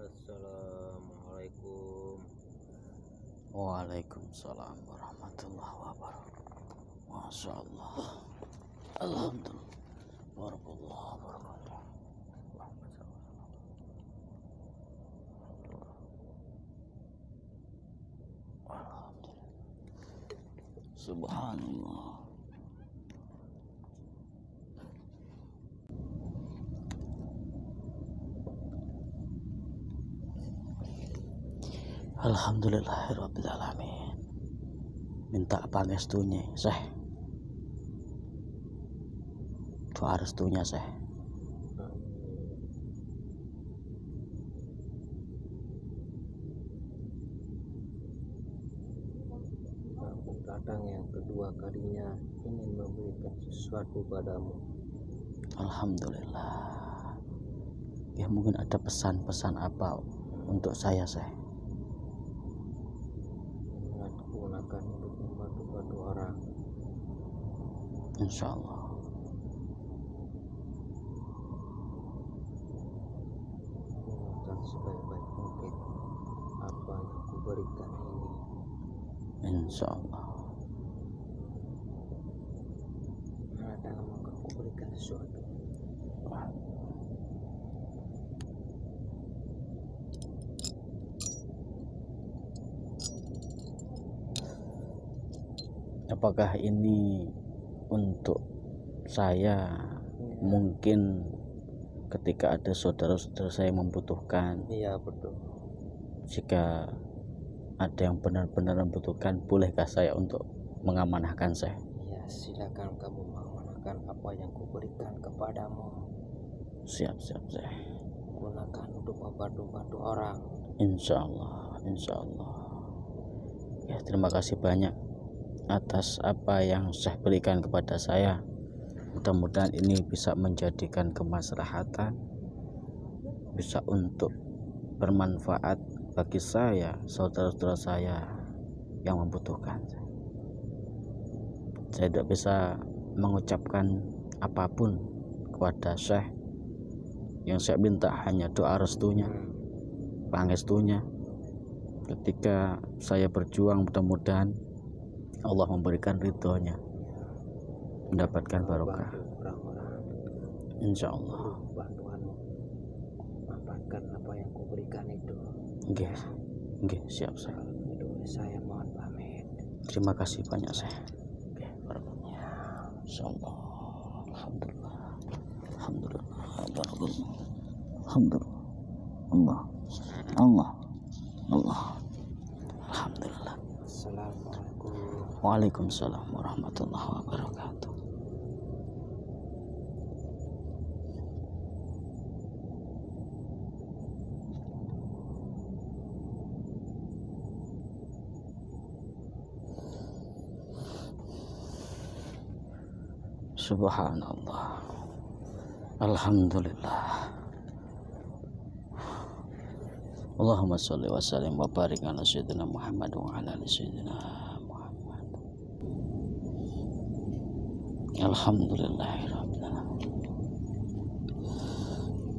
Assalamualaikum. Waalaikumsalam warahmatullahi wabarakatuh. Masya Allah. Alhamdulillah. Barakallah. Alhamdulillah. Subhanallah. Alhamdulillahirabbil alamin. Minta pangestunya, Syekh. Doa restunya, Syekh. Aku datang yang kedua kalinya ingin memberikan sesuatu padamu. Alhamdulillah. Ya, mungkin ada pesan-pesan apa untuk saya, Syekh? Gunakan untuk membantu orang. Insya Allah. Gunakan sebaik-baik mungkin apa yang kuberikan ini. Insya Allah. Ada maka kuberikan sesuatu. Apakah ini untuk saya? Mungkin ketika ada saudara-saudara saya membutuhkan. Iya, betul. Jika ada yang benar-benar membutuhkan, bolehkah saya untuk mengamanahkan saya? Ya, silakan kamu mengamanahkan apa yang kuberikan kepadamu. Siap saya. Gunakan untuk membantu orang. Insya Allah. Ya, terima kasih banyak atas apa yang Syekh berikan kepada saya. Mudah-mudahan ini bisa menjadikan kemaslahatan, bisa untuk bermanfaat bagi saya, saudara-saudara saya yang membutuhkan. Saya tidak bisa mengucapkan apapun kepada Syekh. Yang saya minta hanya doa restunya, pangestunya. Ketika saya berjuang, mudah-mudahan Allah memberikan ridhonya. mendapatkan barokah. bantu orang-orang. Insya Allah. Bantuanmu manfaatkan apa yang kuberikan itu. Oke, siap Syekh. Kalau begitu saya mohon pamit. Terima kasih banyak Syekh. Oke, barokahnya. Insyaallah. Alhamdulillah. Alhamdulillah. Alhamdulillah. Allah. Alhamdulillah. Assalamualaikum. Waalaikumsalam warahmatullahi wabarakatuh. Subhanallah. Alhamdulillah. Allahumma sholli wa sallim wa barik ala sayyidina Muhammad wa ala ali sayyidina Muhammad. Alhamdulillahirabbil alamin.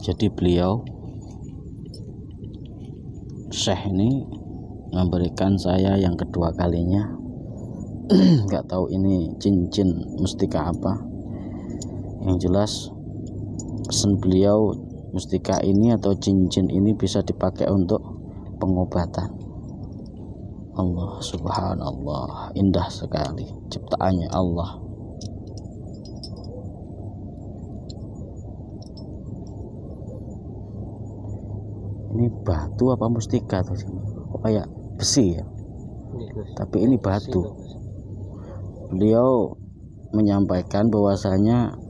Jadi beliau Syekh ini memberikan saya yang kedua kalinya. Nggak tahu ini cincin mustika apa. Yang jelas pesan beliau, mustika ini atau cincin ini bisa dipakai untuk pengobatan. Allah subhanallah, indah sekali ciptaannya Allah. Ini batu apa mustika tuh? Kok kayak besi ya? Tapi ini batu. Beliau menyampaikan bahwasanya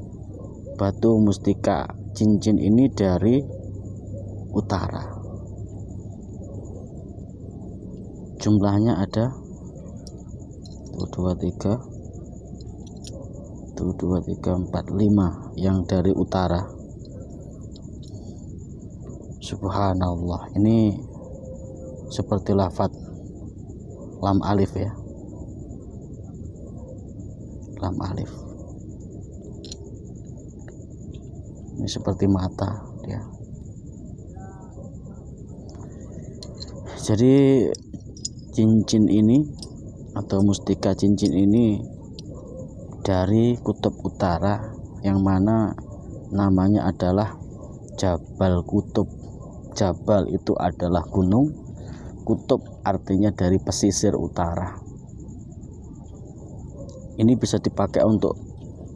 batu mustika cincin ini dari utara. Jumlahnya ada 1, 2, 3, 4, 5 yang dari utara. Subhanallah, ini seperti lafadz lam alif ya. Lam alif. Ini seperti mata dia. Jadi cincin ini atau mustika cincin ini dari kutub utara, yang mana namanya adalah Jabal Kutub. Jabal itu adalah gunung, kutub artinya dari pesisir utara. Ini bisa dipakai untuk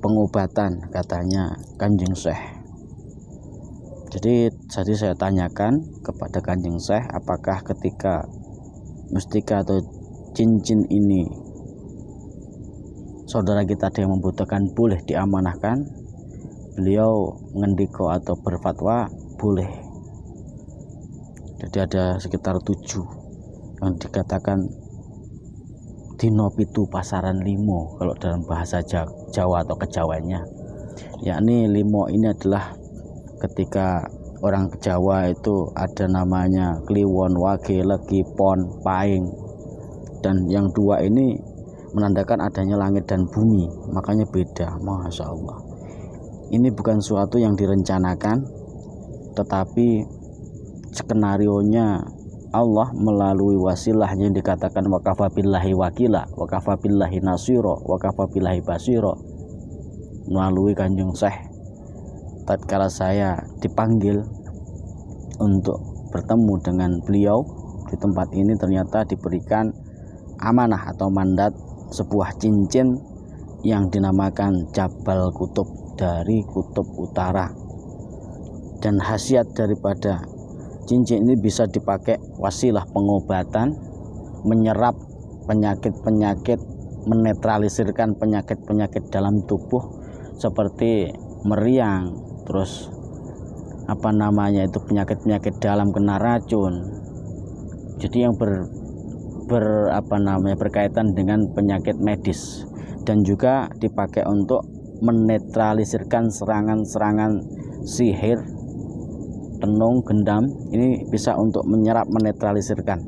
pengobatan katanya Kanjeng Syekh. Jadi saya tanyakan kepada Kanjeng Syekh, apakah ketika mustika atau cincin ini saudara kita ada yang membutuhkan boleh diamanahkan? Beliau ngendiko atau berfatwa boleh. Jadi ada sekitar 7 yang dikatakan dino pitu pasaran limo kalau dalam bahasa Jawa atau Kejawanya, yakni limo ini adalah ketika orang Jawa itu ada namanya kliwon, wage, legi, pon, paing, dan yang 2 ini menandakan adanya langit dan bumi, makanya beda. Masya Allah, ini bukan suatu yang direncanakan, tetapi skenarionya Allah melalui wasilah yang dikatakan wakafa billahi wakila, wakafa billahi nasiro, wakafa billahi basiro, melalui Kanjeng Syekh. Tatkala saya dipanggil untuk bertemu dengan beliau di tempat ini, ternyata diberikan amanah atau mandat sebuah cincin yang dinamakan Jabal Kutub dari kutub utara. Dan khasiat daripada cincin ini bisa dipakai wasilah pengobatan, menyerap penyakit-penyakit, menetralisirkan penyakit-penyakit dalam tubuh seperti meriang, terus itu penyakit-penyakit dalam kena racun. Jadi yang berkaitan dengan penyakit medis, dan juga dipakai untuk menetralisirkan serangan-serangan sihir, tenung, gendam. Ini bisa untuk menyerap, menetralisirkan,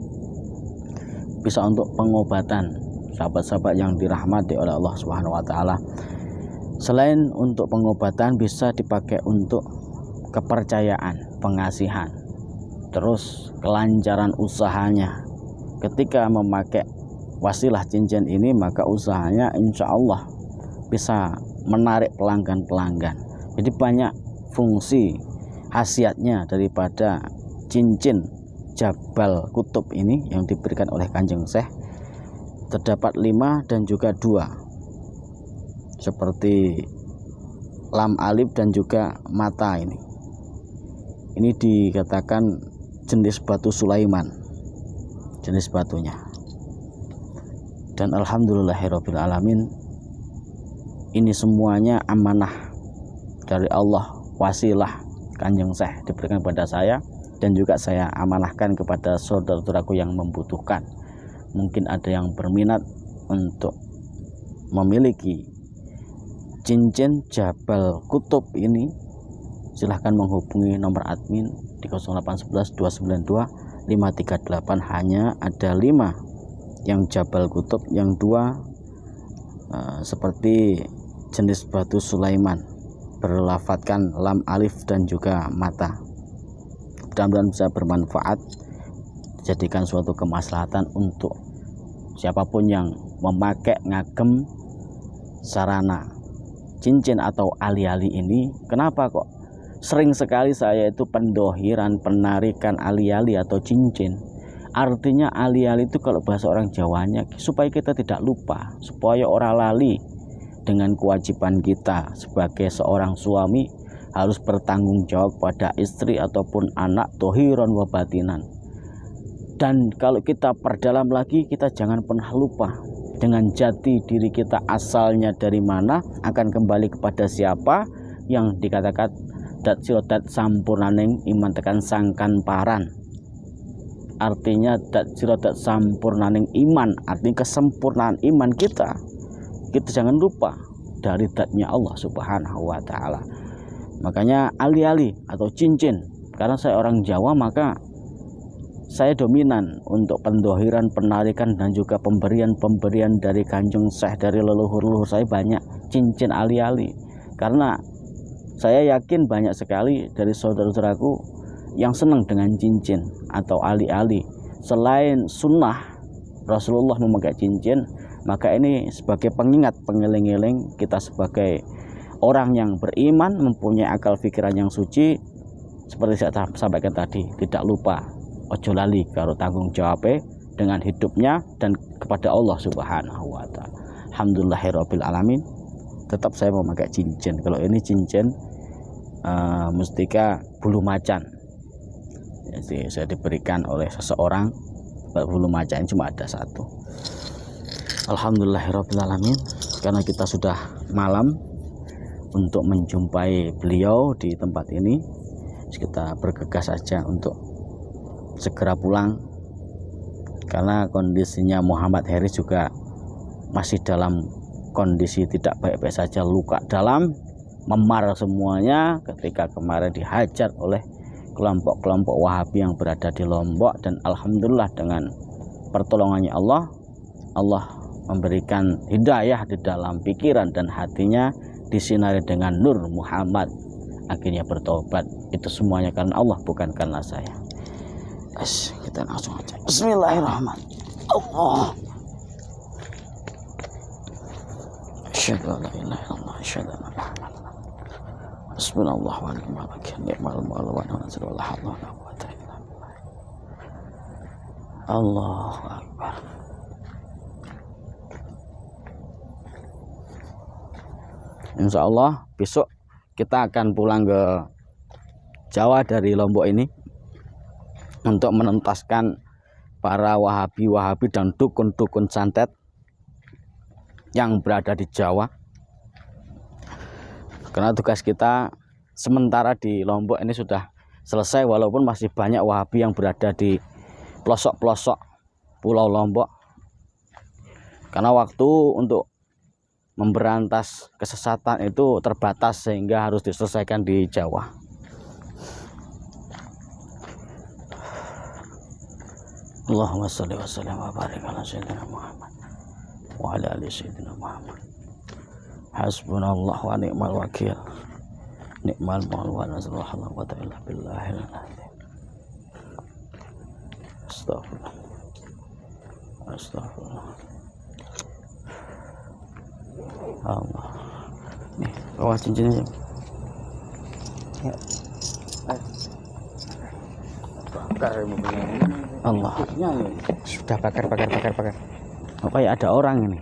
bisa untuk pengobatan sahabat-sahabat yang dirahmati oleh Allah Subhanahu wa taala. Selain untuk pengobatan, bisa dipakai untuk kepercayaan, pengasihan, terus kelancaran usahanya. Ketika memakai wasilah cincin ini, maka usahanya insya Allah bisa menarik pelanggan-pelanggan. Jadi banyak fungsi khasiatnya daripada cincin Jabal Kutub ini yang diberikan oleh Kanjeng Syekh. Terdapat 5 dan juga 2, seperti lam alif dan juga mata ini. Ini dikatakan jenis batu Sulaiman, jenis batunya. Dan alhamdulillahirabbil alamin, ini semuanya amanah dari Allah, wasilah Kanjeng Syekh diberikan kepada saya, dan juga saya amanahkan kepada saudara-saudaraku yang membutuhkan. Mungkin ada yang berminat untuk memiliki cincin Jabal Kutub ini, silahkan menghubungi nomor admin di 0811 292 538. Hanya ada 5 yang Jabal Kutub, yang 2 seperti jenis batu Sulaiman, berlafatkan lam alif dan juga mata. Mudah-mudahan bisa bermanfaat, jadikan suatu kemaslahatan untuk siapapun yang memakai ngagem sarana cincin atau ali-ali ini. Kenapa kok sering sekali saya itu pendohiran, penarikan ali-ali atau cincin? Artinya ali-ali itu kalau bahasa orang Jawanya supaya kita tidak lupa, supaya orang lali dengan kewajiban kita sebagai seorang suami harus bertanggung jawab pada istri ataupun anak, tohiron wa batinan. Dan kalau kita perdalam lagi, kita jangan pernah lupa dengan jati diri kita, asalnya dari mana, akan kembali kepada siapa, yang dikatakan dat sirodat sampurnaning iman tekan sangkan paran. Artinya dat sirodat sampurnaning iman, artinya kesempurnaan iman kita. Kita jangan lupa dari datnya Allah Subhanahu wa ta'ala. Makanya ali-ali atau cincin, karena saya orang Jawa, maka saya dominan untuk pendohiran, penarikan, dan juga pemberian-pemberian dari Kanjeng Syekh, dari leluhur-leluhur saya banyak cincin ali-ali. Karena saya yakin banyak sekali dari saudara-saudaraku yang senang dengan cincin atau ali-ali. Selain sunnah Rasulullah memakai cincin, maka ini sebagai pengingat, pengeling-eling kita sebagai orang yang beriman, mempunyai akal pikiran yang suci. Seperti saya sampaikan tadi, tidak lupa ojo lali karo tanggung jawabnya dengan hidupnya dan kepada Allah Subhanahu wa ta'ala. Alhamdulillahirabbil alamin. Tetap saya memakai cincin. Kalau ini cincin mustika bulu macan. Jadi saya diberikan oleh seseorang bulu macan, cuma ada 1. Alhamdulillahirabbil alamin. Karena kita sudah malam untuk menjumpai beliau di tempat ini, kita bergegas saja untuk segera pulang, karena kondisinya Muhammad Heri juga masih dalam kondisi tidak baik-baik saja, luka dalam, memar semuanya ketika kemarin dihajar oleh kelompok-kelompok Wahabi yang berada di Lombok. Dan alhamdulillah dengan pertolongannya Allah, Allah memberikan hidayah di dalam pikiran dan hatinya, disinari dengan nur Muhammad, akhirnya bertobat. Itu semuanya karena Allah, bukan karena saya. Kita langsung aja. Bismillahirrahmanirrahim. Allah. Asyhadu an la ilaha illallah, asyhadu anna Muhammadan rasulullah. Hasbunallah wa ni'mal wakil, ni'mal maula wa ni'mal nasir, wala haula wala quwwata illa billah. Allahu akbar. Insya Allah besok kita akan pulang ke Jawa dari Lombok ini untuk menuntaskan para Wahabi dan dukun-dukun santet yang berada di Jawa. Karena tugas kita sementara di Lombok ini sudah selesai, walaupun masih banyak Wahabi yang berada di pelosok-pelosok Pulau Lombok. Karena waktu untuk memberantas kesesatan itu terbatas, sehingga harus diselesaikan di Jawa. Allahumma sholli wa sallim wa barik ala sayyidina Muhammad wa ala ali sayyidina Muhammad. Hasbunallah wa ni'mal wakil, ni'mal maula wa nasir, wa la quwwata illa billahil azim. Astagfirullah. Astagfirullah. Allah. Nih, bawa cincinnya. Ya. Bakar mobilnya ini. Allah. Sudah bakar. Oh, kayak ada orang ini.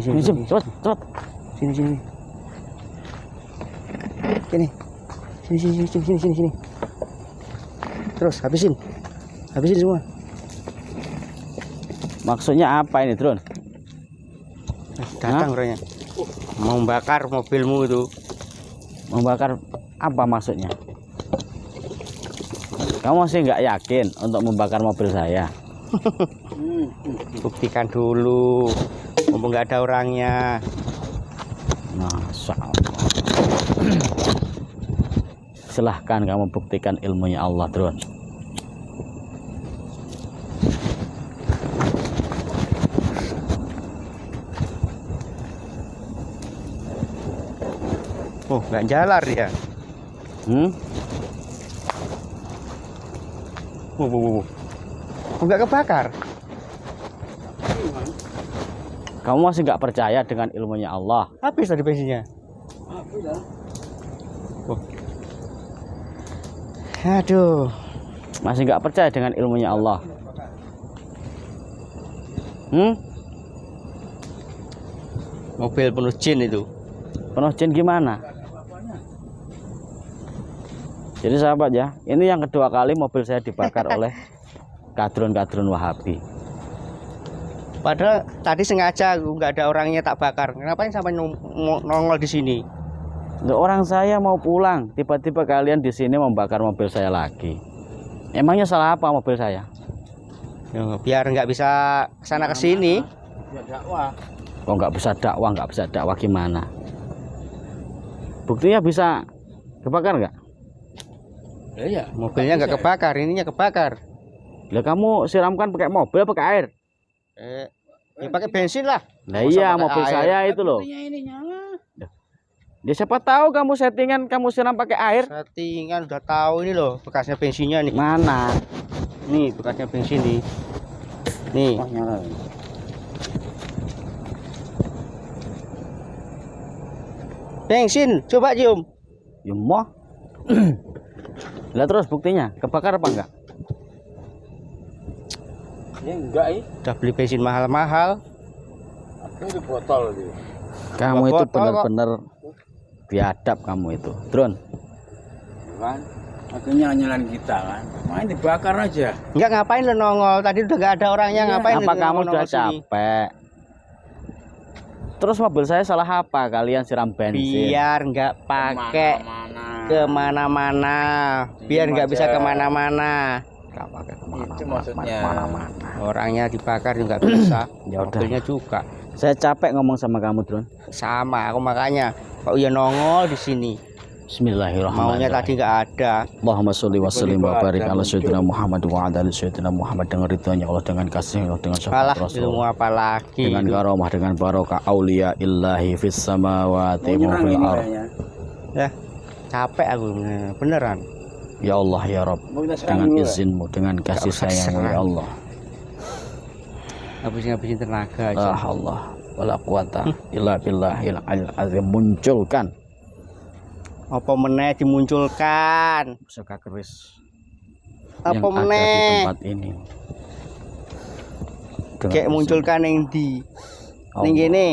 Sini. Cepat. Sini. Sini. Terus habisin semua. Maksudnya apa ini, Drone? Datang orangnya. Mau bakar mobilmu itu. Membakar apa maksudnya? Kamu masih nggak yakin untuk membakar mobil saya? Buktikan dulu. Mumpung nggak ada orangnya. Masya Allah. Silahkan kamu buktikan ilmunya Allah, Drone. Oh, nggak jalar ya. Oh, nggak kebakar. Kamu masih nggak percaya dengan ilmunya Allah? Habis tadi bensinnya. Oh. Aduh. Masih nggak percaya dengan ilmunya Allah? Mobil penuh jin itu. Penuh jin gimana? Jadi sahabat ya, ini yang kedua kali mobil saya dibakar oleh kadrun Wahabi. Padahal tadi sengaja nggak ada orangnya tak bakar. Kenapa sampai nongol di sini? Orang saya mau pulang, tiba-tiba kalian di sini membakar mobil saya lagi. Emangnya salah apa mobil saya? Ya, biar nggak bisa kesana kesini. Kok nggak bisa dakwah gimana? Buktinya bisa kebakar nggak? Iya. Mobilnya nggak kebakar, ininya kebakar. Lah kamu siramkan pakai mobil, pakai air? Ya pakai bensin lah. Nah iya, mobil saya itu loh. Dia siapa tahu kamu settingan kamu siram pakai air? Settingan udah tahu ini loh bekasnya bensinnya nih. Mana? Nih bekasnya bensin nih. Nih. Oh, nyala. Bensin, coba cium. Ya mau. Lah terus buktinya kebakar apa enggak? Ya enggak udah beli bensin mahal-mahal. Ini botol gitu. Kamu itu benar-benar biadab kamu itu, Drone. Kan akhirnya nyalain kita kan, main dibakar aja. Enggak, ngapain lo nongol, tadi udah nggak ada orangnya. Ngapain apa kamu udah capek? Terus mobil saya salah apa? Kalian siram bensin biar nggak pakai kemana-mana, biar nggak bisa kemana-mana. Nggak pakai Itu maksudnya. kemana-mana. Orangnya dibakar juga bisa. Ya udah. Mobilnya juga Saya capek ngomong sama kamu, Drone. sama. Aku makanya kok ya nongol di sini. Maunya tadi Bismillahirrahmanirrahim. nggak ada. Allahumma sholli wa sallim wa barik ala sayyidina Muhammad wa ala ali sayyidina Muhammad, dengan ridhonya Allah, dengan kasihnya Allah, dengan Alah, syafaat ilmu Rasul, apa lagi? dengan karomah, dengan barokah aulia illahi fis samawati wa fil ardh. Ya, capek aku beneran. Ya Allah ya Rabb, dengan izinmu, dengan kasih usah sayangmu ya serang. Allah. Habisin tenaga aja. Allah wala quwata illa billahil aliyil azim. Munculkan Apa meneh dimunculkan? suka keris Apa yang ada di meneh? tempat ini. Dengan Kayak izin munculkan yang di Allah. ning kene.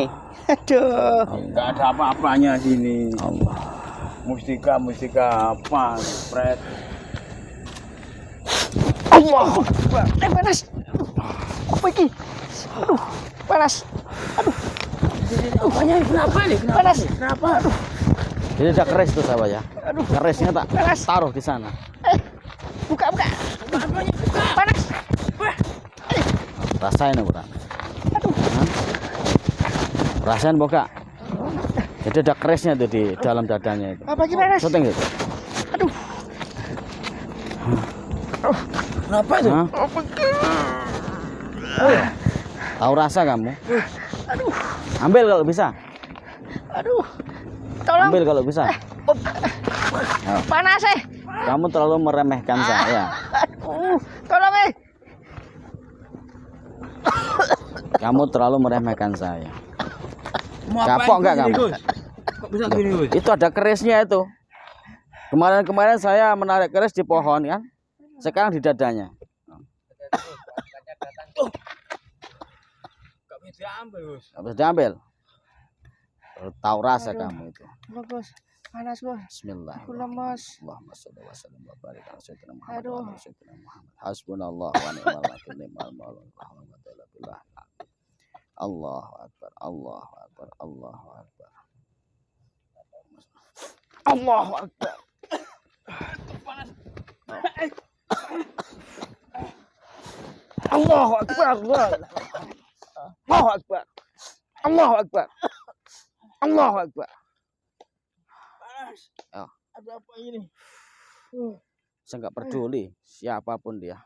Aduh. Enggak ada apa-apanya sini. Allah. Mustika apa? Spread. Allah. Panas. Apa iki? Aduh, panas. Apanya? Kenapa nih? Panas. Kenapa? Jadi ada keris tuh sahabat ya. Aduh. Kerisnya tak Panas. taruh di sana. Buka. Apanya? Buka. Panas. Rasain bukan? Aduh. Rasain buka. Jadi ada kerisnya tuh di dalam dadanya itu. Apa iki panas? Syuting gitu. Aduh. Kenapa itu? Hah? Tahu rasa kamu? Aduh. Ambil kalau bisa. Aduh. Tolong. Ambil kalau bisa. Panas Kamu terlalu meremehkan saya. Tolong Kamu terlalu meremehkan saya. Mau apain Kapok enggak gini, kamu? Gus? Kok bisa gini, Gus? Itu ada kerisnya itu. Kemarin saya menarik keris di pohon kan. Sekarang di dadanya. Gak bisa diambil, Gus. Habis diambil. Tahu rasa kamu itu. Bos, panas bos. Bismillahirrahmanirrahim. Allahumma shalli wa sallim wa barik ala sayyidina Muhammad wa Aduh. ala sayyidina Muhammad. Hasbunallah wa ni'mal wakil ni'mal maula la haula wa la quwwata illa billah. Allahu akbar. Allahu akbar. Allahu akbar. Allahu akbar. Allahu akbar. Allahu akbar. Allahu akbar. Allahu akbar. Panas. Oh. Ada apa ini? Saya nggak peduli siapapun dia.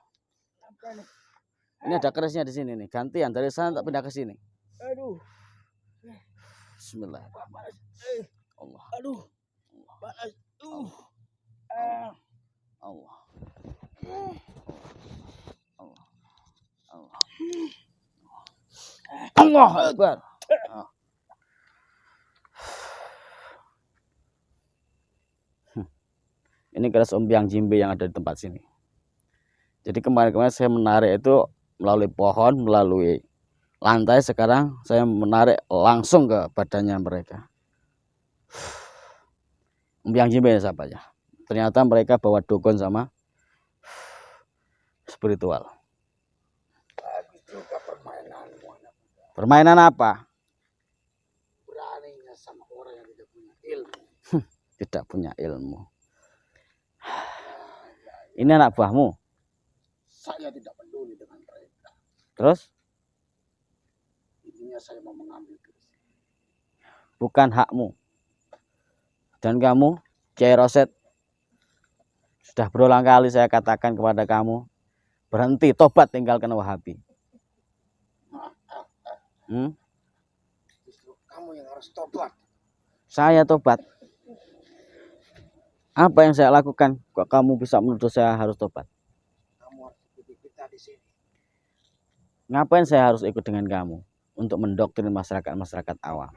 Apa nih? Ini ada kerisnya di sini nih. Gantian dari sana tak pindah ke sini. Aduh. Bismillah. Panas. Allah. Aduh. Panas. Allah. Allah. Allah. Allah. Allah Akbar. Oh. Ini keris umbiang jimbe yang ada di tempat sini. Jadi kemarin-kemarin saya menarik itu melalui pohon, melalui lantai. Sekarang saya menarik langsung ke badannya mereka. Umbiang jimbe siapa ya? Ternyata mereka bawa dukun sama spiritual. Bagus juga permainanmu, anak muda. Permainan apa? Beraninya sama orang yang tidak punya ilmu. Tidak punya ilmu. Ini anak buahmu. Saya tidak peduli dengan mereka. Terus? Intinya saya mau mengambil keris. Bukan hakmu. Dan kamu, Kiai Roset, sudah berulang kali saya katakan kepada kamu, berhenti, tobat, tinggalkan Wahabi. Justru kamu yang harus tobat. Saya tobat. Apa yang saya lakukan? Kok kamu bisa menuduh saya harus tobat? Kamu harus ikuti kita di sini. Ngapain saya harus ikut dengan kamu? Untuk mendoktrin masyarakat awam.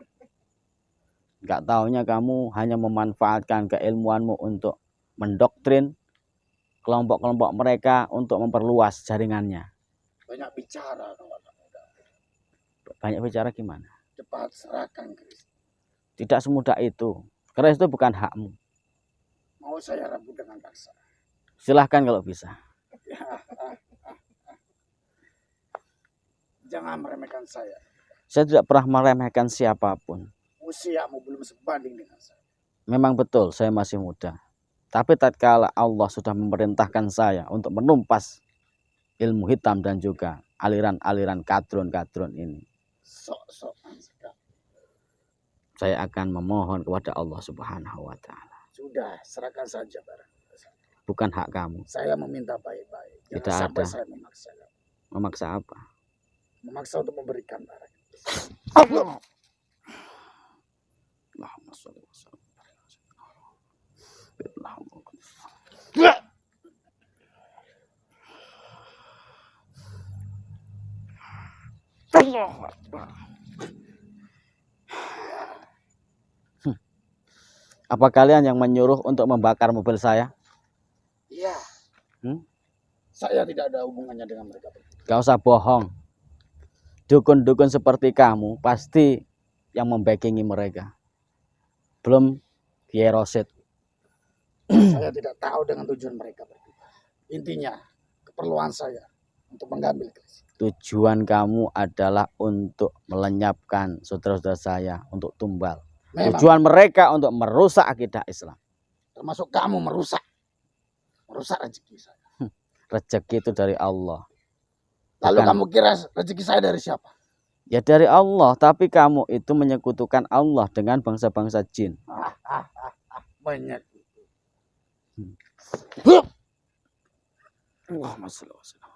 Gak taunya kamu hanya memanfaatkan keilmuanmu untuk mendoktrin kelompok-kelompok mereka untuk memperluas jaringannya. Banyak bicara kawan muda. Banyak bicara gimana? Cepat serahkan keris. Tidak semudah itu. Keris itu bukan hakmu. Mau saya rebut dengan paksa. Silahkan kalau bisa. Jangan meremehkan saya. Saya tidak pernah meremehkan siapapun. Usiamu belum sebanding dengan saya. Memang betul saya masih muda. Tapi tatkala Allah sudah memerintahkan saya untuk menumpas ilmu hitam dan juga aliran-aliran kadrun-kadrun ini, Sok-sokan sekali. saya akan memohon kepada Allah Subhanahu wa Ta'ala. Sudah, serahkan saja barang. Bukan hak kamu. Saya meminta baik-baik. Jangan Tidak sampai ada. saya memaksa. Memaksa apa? Memaksa untuk memberikan barang. Allah. Allahumma sholli wa sallim. Allahu Akbar. Apa kalian yang menyuruh untuk membakar mobil saya? Iya. Hmm? Saya tidak ada hubungannya dengan mereka. Gak usah bohong. Dukun-dukun seperti kamu pasti yang membackingi mereka. Belum Kiai Rosid. Saya tidak tahu dengan tujuan mereka berdua. Intinya, keperluan saya untuk mengambil keris. Tujuan kamu adalah untuk melenyapkan saudara-saudara saya untuk tumbal. Memang, Tujuan mereka untuk merusak akidah Islam. termasuk kamu merusak rezeki saya. Rezeki itu dari Allah. Lalu Bukan- kamu kira rezeki saya dari siapa? Ya dari Allah, tapi kamu itu menyekutukan Allah dengan bangsa-bangsa jin. Banyak. Allahumma sholli wa sallim.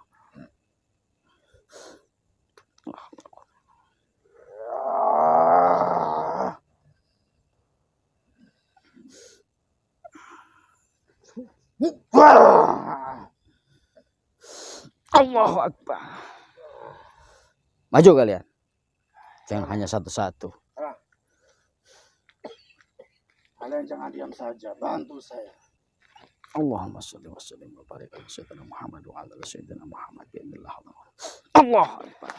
Allahu Akbar. Maju kalian. Jangan hanya satu-satu. Kalian jangan diam saja, bantu saya. Allahumma sholli wa sallim wa barik ala sayyidina Muhammad wa ala sayyidina Muhammad bi'idznillah. Allah Akbar.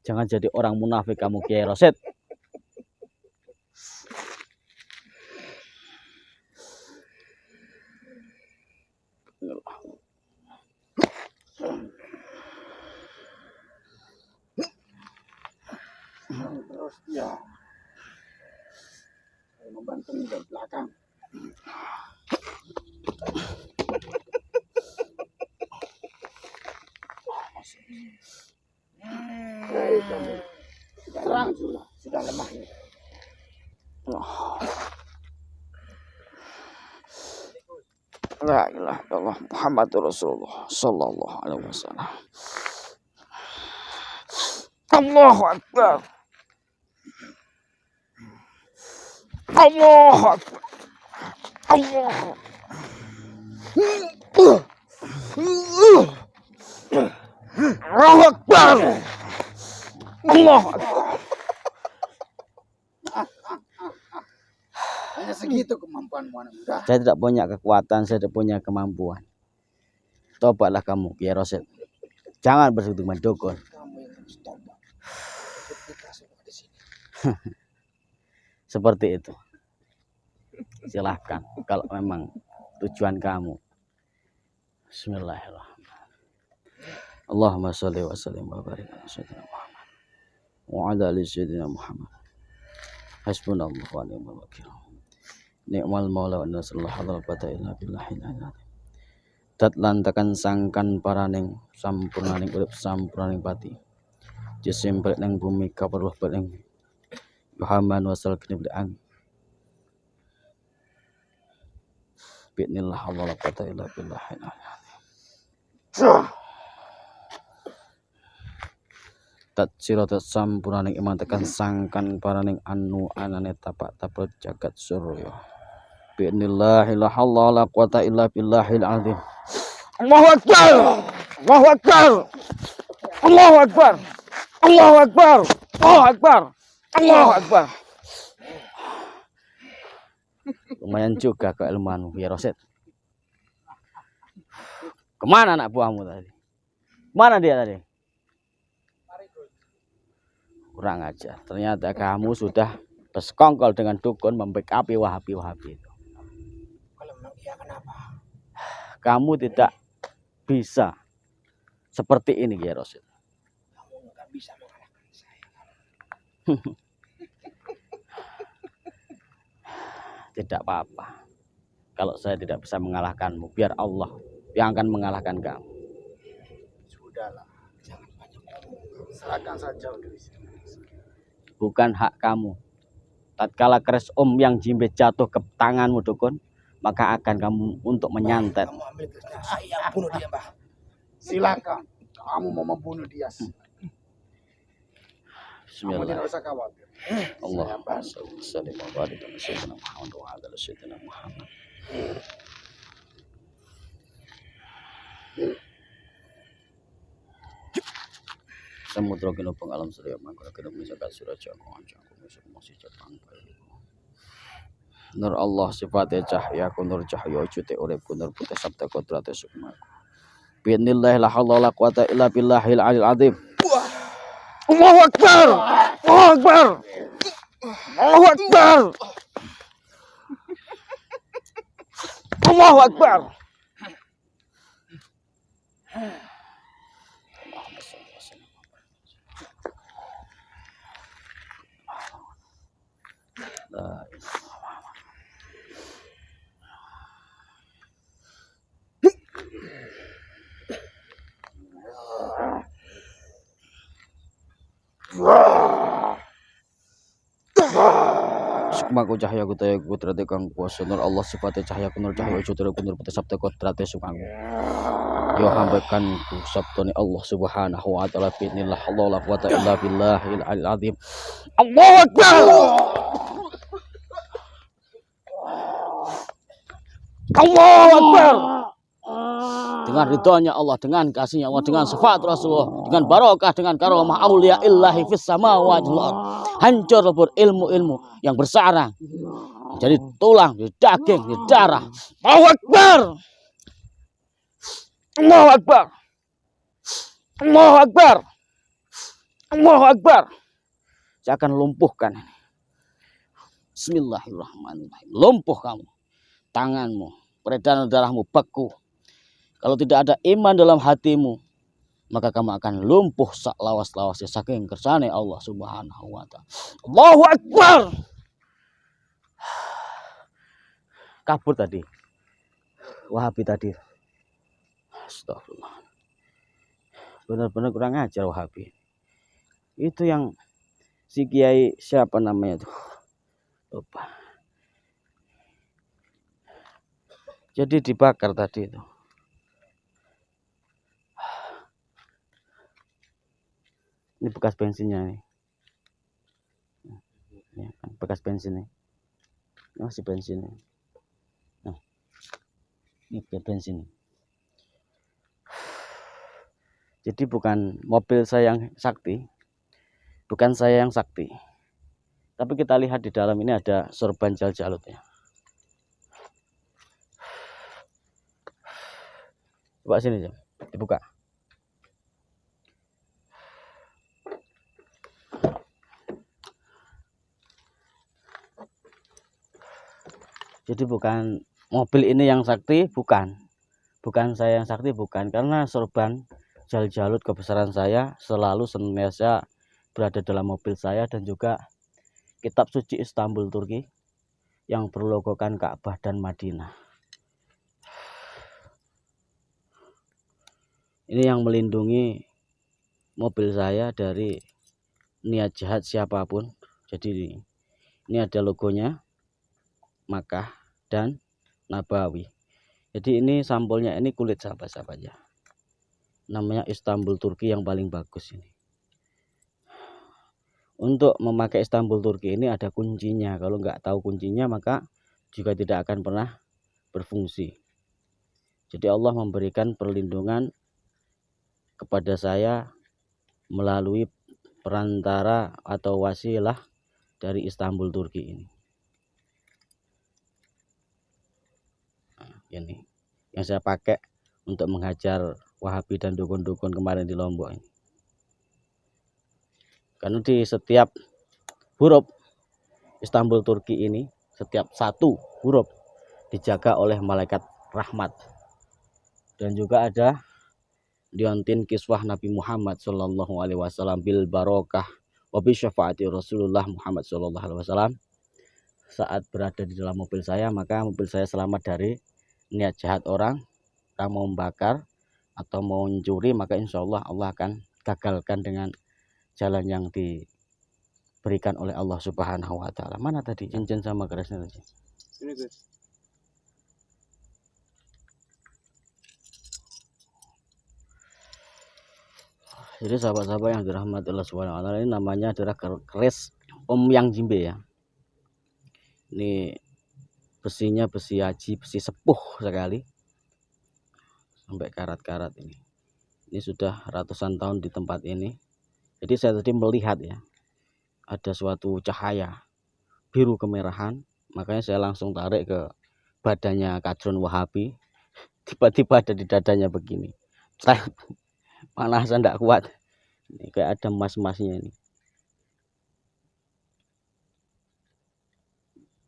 Jangan jadi orang munafik kamu Kiai Rosid. Terus ya, saya membantu dari belakang. Serang sudah lemah ini. La ilaha illallah Muhammadur Rasulullah sallallahu alaihi wasallam. Allahu Akbar. Allahu Akbar. Allahu Akbar. Allahu Akbar. Hanya segitu kemampuanmu anak muda. Saya tidak punya kekuatan, saya tidak punya kemampuan. Tobatlah kamu, Kiai Rosid. Jangan bersekutu dengan dukun. Kamu yang harus tobat. Ketika semua di sini. Seperti itu. Silahkan kalau memang tujuan kamu. Bismillahirrahmanirrahim. Allahumma sholli wa sallim wa barik ala sayyidina Muhammad wa ala ali sayyidina Muhammad. Hasbunallahu wa ni'mal wakil. Ni'mal maula wa nasrullah hadal bata illa billahil azim. Dat lantakan sangkan paraning sampurnaning urip sampurnaning pati. Jisim balik nang bumi kaparuh balik nang Muhammad wasal kini bid'ang. Bi'nillah Allah la quwwata illa billahil azim. Dat siratat sampurnaning iman tekan sangkan paraning anu anane tapak-tapak jagat surya. Bi'nillah Allah la quwwata illa billahil azim. Allahu Akbar. Allahu Akbar. Allahu Akbar. Allahu Akbar. Allahu Akbar. Allahu Akbar. Lumayan juga keilmuanmu ya Rosid. Kemana anak buahmu tadi? Mana dia tadi? Kurang aja. Ternyata kamu sudah bersekongkol dengan dukun membackupi Wahabi itu. Kalau memang iya kenapa? Kamu tidak bisa seperti ini ya Rosid. Kamu nggak bisa mengalahkan saya. Tidak apa-apa. Kalau saya tidak bisa mengalahkanmu, biar Allah yang akan mengalahkan kamu. Sudahlah, jangan banyak ngomong. Serahkan saja udah di sini. Bukan hak kamu. Tatkala keris yang jimbe jatuh ke tanganmu dukun, maka akan kamu untuk menyantet. Kamu ambil kerisnya, saya bunuh dia, Mbah. Silakan. Kamu mau membunuh dia. Kamu tidak usah khawatir. Allahumma sholli wa barik ala sayyidina Muhammad wa ala sayyidina Muhammad. Samudra kena pengalam surya mangkara kena misalkan surya jago anjangku musuh masih jepang. Nur Allah sifatnya cahya nur cahya wujudnya uripku nur putih sabda kodrate sukmaku. Bi'nillah la haula la quwata illa billahil aliyil azim. Allahu Akbar. Allahu Akbar. Allahu Akbar. Allahu Akbar. La Sukmaku cahaya ku taya kudrate kang kuwasa nur Allah sifatnya cahaya nur cahaya wujudnya nur putih sabda kodrate sukmaku. Yo hambakan ku sabdane Allah subhanahu wa ta'ala binillah Allah la quwata illa billahil aliyil azim. Allahu Akbar. Allahu Akbar. dengan ridhonya Allah, dengan kasihnya Allah, dengan syafaat Rasulullah, dengan barokah, dengan karomah aulia illahi fis samawati wal ardh. Hancur lebur ilmu-ilmu yang bersarang jadi tulang, jadi daging, jadi darah. Allahu Akbar. Allahu Akbar. Allahu Akbar. Allahu Akbar. Saya akan lumpuhkan ini. Bismillahirrahmanirrahim. Lumpuh kamu. Tanganmu, peredaran darahmu beku. Kalau tidak ada iman dalam hatimu, maka kamu akan lumpuh sak lawas-lawasnya saking kersane Allah Subhanahu wa taala. Allahu Akbar. Kabur tadi. Wahabi tadi. Astagfirullah. Benar-benar kurang ajar Wahabi. Itu yang si Kiai siapa namanya tuh? Lupa. Jadi dibakar tadi itu. Ini bekas bensinnya nih. Ya, kan, bekas bensin nih. Ini masih bensin nih. Nah, ini bekas bensin. Jadi bukan mobil saya yang sakti. Bukan saya yang sakti. Tapi kita lihat di dalam ini ada sorban Jaljalut ya. Coba sini Jam, dibuka. Jadi bukan mobil ini yang sakti, bukan saya yang sakti, bukan, karena sorban Jaljalut kebesaran saya selalu senantiasa berada dalam mobil saya, dan juga kitab suci Istanbul Turki yang berlogokan Ka'bah dan Madinah. Ini yang melindungi mobil saya dari niat jahat siapapun. Jadi ini ada logonya Makkah dan Nabawi. Jadi ini sampulnya, ini kulit sahabat-sahabat ya. Namanya Istanbul Turki yang paling bagus ini. Untuk memakai Istanbul Turki ini ada kuncinya. Kalau nggak tahu kuncinya maka juga tidak akan pernah berfungsi. Jadi Allah memberikan perlindungan kepada saya melalui perantara atau wasilah dari Istanbul Turki ini. Nah, ini yang saya pakai untuk menghajar Wahabi dan dukun-dukun kemarin di Lombok ini. Karena di setiap huruf Istanbul Turki ini, setiap satu huruf dijaga oleh malaikat rahmat. Dan juga ada diontin kiswah Nabi Muhammad sallallahu alaihi wasallam bil barokah wa bi syafaati Rasulullah Muhammad sallallahu alaihi wasallam. Saat berada di dalam mobil saya, maka mobil saya selamat dari niat jahat orang yang mau membakar atau mau mencuri, maka insya Allah Allah akan gagalkan dengan jalan yang diberikan oleh Allah Subhanahu wa taala. Mana tadi cincin sama kerasnya tadi? Ini guys. Jadi sahabat-sahabat yang dirahmati Allah Subhanahu wa taala, ini namanya adalah keris Om Yang Jimbe ya. Ini besinya besi haji, besi sepuh sekali. Sampai karat-karat ini. Ini sudah ratusan tahun di tempat ini. Jadi saya tadi melihat ya, ada suatu cahaya biru kemerahan, makanya saya langsung tarik ke badannya Kadrun Wahabi. Tiba-tiba ada di dadanya begini. Panasan tidak kuat. Ini kayak ada emas-emasnya ini.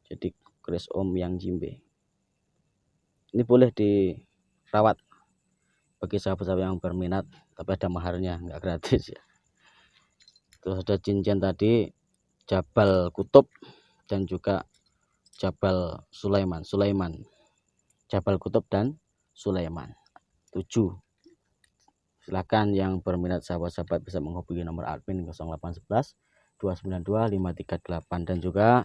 Jadi keris Om Yang Jimbe. Ini boleh dirawat bagi sahabat-sahabat yang berminat, tapi ada maharnya, nggak gratis ya. Terus ada cincin tadi Jabal Kutub dan juga Jabal Sulaiman. Jabal Kutub dan Sulaiman. 7. Silakan yang berminat sahabat-sahabat bisa menghubungi nomor admin 0811 292 538, dan juga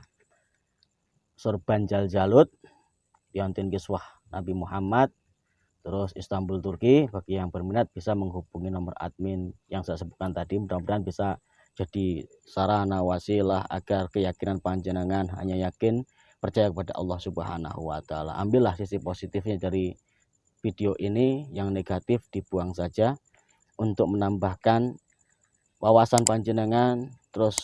sorban Jaljalut diontin kiswah Nabi Muhammad, terus Istanbul Turki. Bagi yang berminat bisa menghubungi nomor admin yang saya sebutkan tadi. Mudah-mudahan bisa jadi sarana wasilah agar keyakinan panjenengan hanya yakin percaya kepada Allah Subhanahu wa taala. Ambillah sisi positifnya dari video ini, yang negatif dibuang saja untuk menambahkan wawasan panjenengan. Terus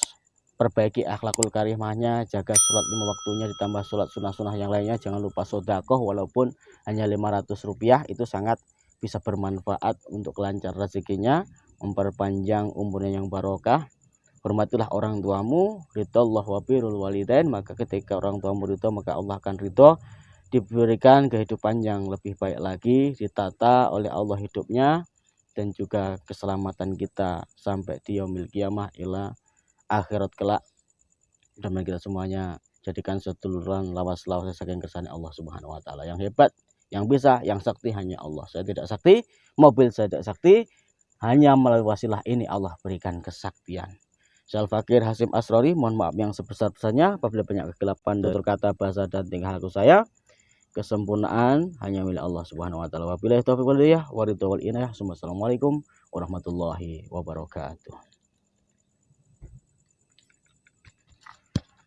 perbaiki akhlakul karimahnya, jaga sholat 5 waktunya, ditambah sholat sunnah-sunnah yang lainnya. Jangan lupa sodakoh walaupun hanya 500 rupiah, itu sangat bisa bermanfaat untuk kelancar rezekinya, memperpanjang umurnya yang barokah. Hormatilah orang tuamu, ridho Allah wa birrul walidain, maka ketika orang tuamu ridho maka Allah akan ridho, diberikan kehidupan yang lebih baik lagi, ditata oleh Allah hidupnya, dan juga keselamatan kita sampai di yaumil qiyamah ila akhirat kelak. Dan kita semuanya jadikan seduluran lawas-lawas saking kersane Allah Subhanahu wa taala. Yang hebat, yang bisa, yang sakti hanya Allah. Saya tidak sakti, mobil saya tidak sakti, hanya melalui wasilah ini Allah berikan kesaktian. Saya Al-Fakir Hasyim Asrori, mohon maaf yang sebesar-besarnya apabila banyak kegelapan tutur kata, bahasa, dan tingkah laku saya. Kesempurnaan hanya milik Allah Subhanahu wa taala. Wabillahi taufiq wal hidayah, waridho wal inayah. Assalamualaikum warahmatullahi wabarakatuh.